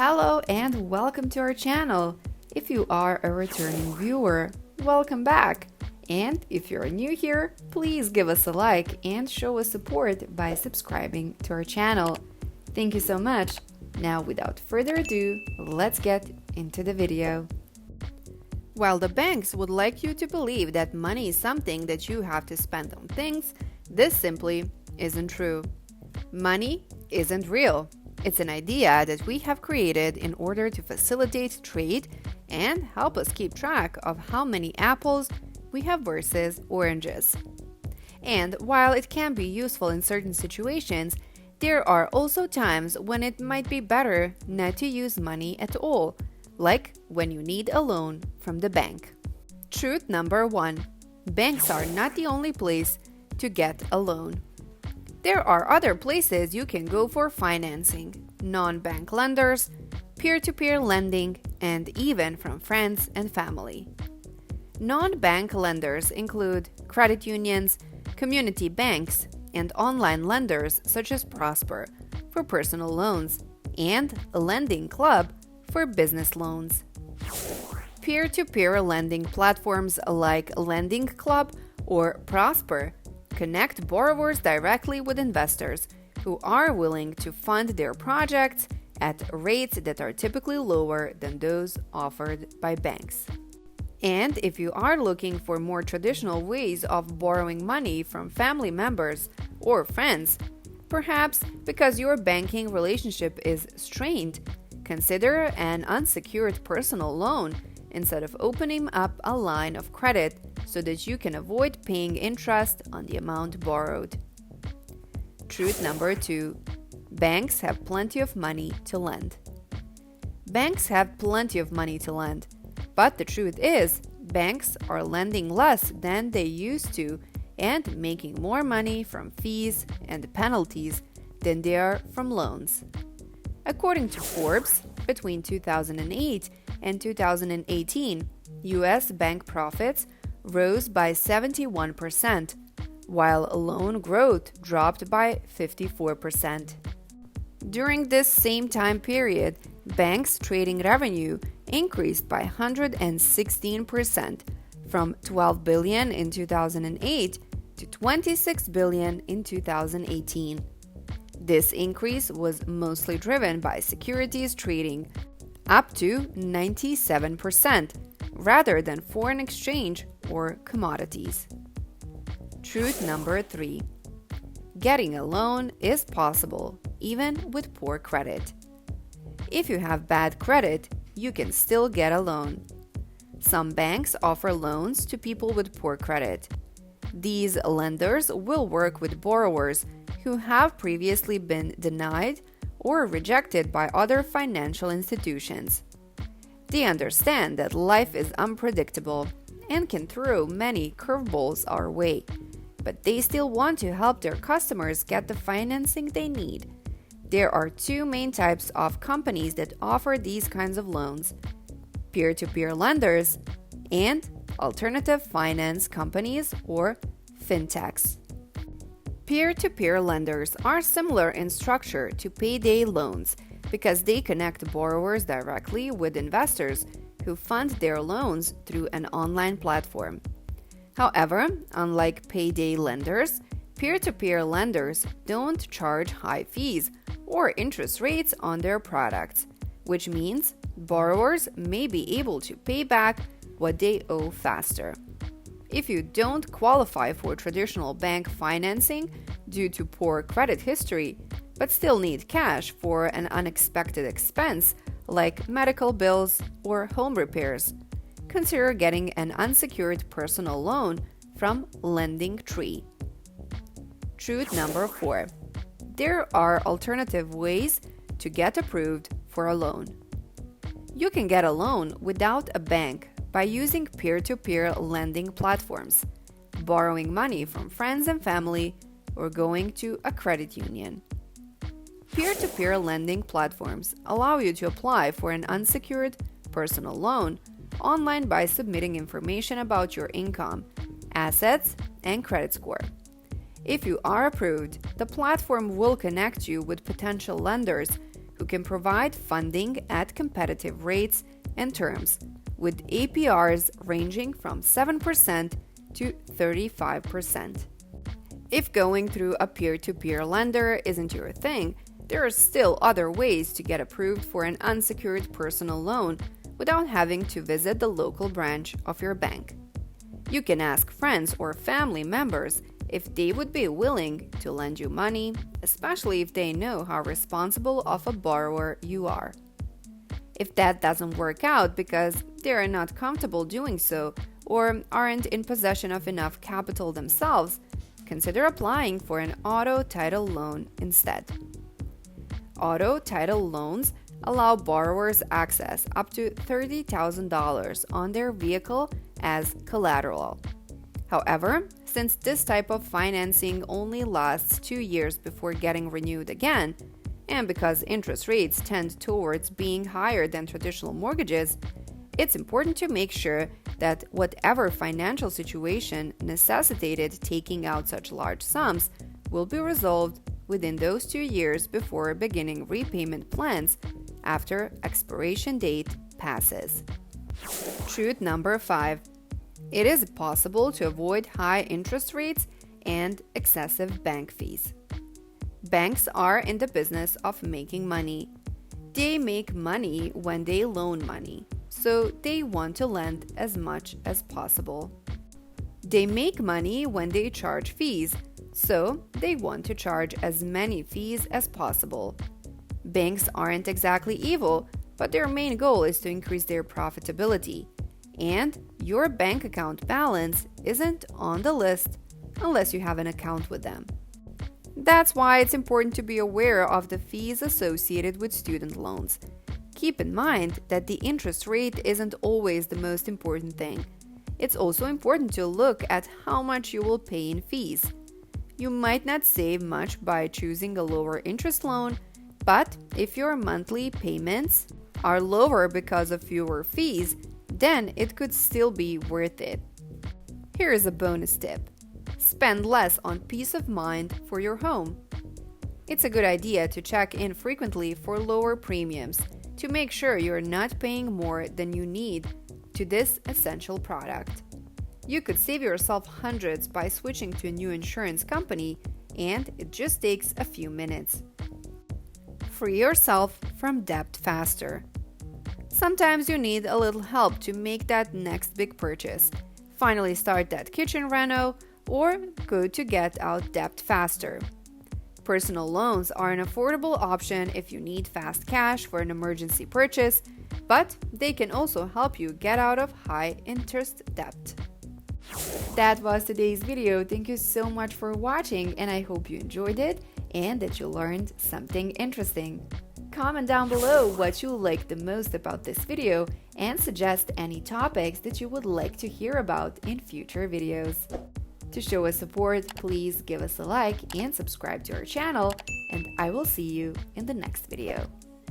Hello and welcome to our channel. If you are a returning viewer, welcome back. And if you're new here, please give us a like and show us support by subscribing to our channel. Thank you so much. Now, without further ado, let's get into the video. While the banks would like you to believe that money is something that you have to spend on things, this simply isn't true. Money isn't real. It's an idea that we have created in order to facilitate trade and help us keep track of how many apples we have versus oranges. And while it can be useful in certain situations, there are also times when it might be better not to use money at all, like when you need a loan from the bank. Truth number 1. Banks are not the only place to get a loan. There are other places you can go for financing: non-bank lenders, peer-to-peer lending, and even from friends and family. Non-bank lenders include credit unions, community banks, and online lenders such as Prosper for personal loans and Lending Club for business loans. Peer-to-peer lending platforms like Lending Club or Prosper connect borrowers directly with investors who are willing to fund their projects at rates that are typically lower than those offered by banks. And if you are looking for more traditional ways of borrowing money from family members or friends, perhaps because your banking relationship is strained, consider an unsecured personal loan instead of opening up a line of credit so that you can avoid paying interest on the amount borrowed. Truth number 2. Banks have plenty of money to lend. Banks have plenty of money to lend, but the truth is, banks are lending less than they used to and making more money from fees and penalties than they are from loans. According to Forbes, between 2008 and 2018, U.S. bank profits rose by 71%, while loan growth dropped by 54%. During this same time period, banks' trading revenue increased by 116%, from $12 billion in 2008 to $26 billion in 2018. This increase was mostly driven by securities trading, up to 97%, rather than foreign exchange or commodities. Truth number 3. Getting a loan is possible, even with poor credit. If you have bad credit, you can still get a loan. Some banks offer loans to people with poor credit. These lenders will work with borrowers who have previously been denied or rejected by other financial institutions. They understand that life is unpredictable and can throw many curveballs our way, but they still want to help their customers get the financing they need. There are two main types of companies that offer these kinds of loans: peer-to-peer lenders and alternative finance companies or fintechs. Peer-to-peer lenders are similar in structure to payday loans because they connect borrowers directly with investors who fund their loans through an online platform. However, unlike payday lenders, peer-to-peer lenders don't charge high fees or interest rates on their products, which means borrowers may be able to pay back what they owe faster. If you don't qualify for traditional bank financing due to poor credit history, but still need cash for an unexpected expense like medical bills or home repairs, consider getting an unsecured personal loan from Lending Tree. Truth number 4. There are alternative ways to get approved for a loan. You can get a loan without a bank by using peer-to-peer lending platforms, borrowing money from friends and family, or going to a credit union. Peer-to-peer lending platforms allow you to apply for an unsecured personal loan online by submitting information about your income, assets, and credit score. If you are approved, the platform will connect you with potential lenders who can provide funding at competitive rates and terms, with APRs ranging from 7% to 35%. If going through a peer-to-peer lender isn't your thing, there are still other ways to get approved for an unsecured personal loan without having to visit the local branch of your bank. You can ask friends or family members if they would be willing to lend you money, especially if they know how responsible of a borrower you are. If that doesn't work out because they are not comfortable doing so or aren't in possession of enough capital themselves, consider applying for an auto title loan instead. Auto title loans allow borrowers access up to $30,000 on their vehicle as collateral. However, since this type of financing only lasts 2 years before getting renewed again, and because interest rates tend towards being higher than traditional mortgages, it's important to make sure that whatever financial situation necessitated taking out such large sums will be resolved within those 2 years before beginning repayment plans after expiration date passes. Truth number 5. It is possible to avoid high interest rates and excessive bank fees. Banks are in the business of making money. They make money when they loan money, so they want to lend as much as possible. They make money when they charge fees, so they want to charge as many fees as possible. Banks aren't exactly evil, but their main goal is to increase their profitability. And your bank account balance isn't on the list unless you have an account with them. That's why it's important to be aware of the fees associated with student loans. Keep in mind that the interest rate isn't always the most important thing. It's also important to look at how much you will pay in fees. You might not save much by choosing a lower interest loan, but if your monthly payments are lower because of fewer fees, then it could still be worth it. Here is a bonus tip. Spend less on peace of mind for your home. It's a good idea to check in frequently for lower premiums to make sure you're not paying more than you need to this essential product. You could save yourself hundreds by switching to a new insurance company, and it just takes a few minutes. Free yourself from debt faster. Sometimes you need a little help to make that next big purchase, finally start that kitchen reno, or go to get out debt faster. Personal loans are an affordable option if you need fast cash for an emergency purchase, but they can also help you get out of high interest debt. That was today's video. Thank you so much for watching, and I hope you enjoyed it and that you learned something interesting. Comment down below what you liked the most about this video and suggest any topics that you would like to hear about in future videos. To show us support, please give us a like and subscribe to our channel, and I will see you in the next video.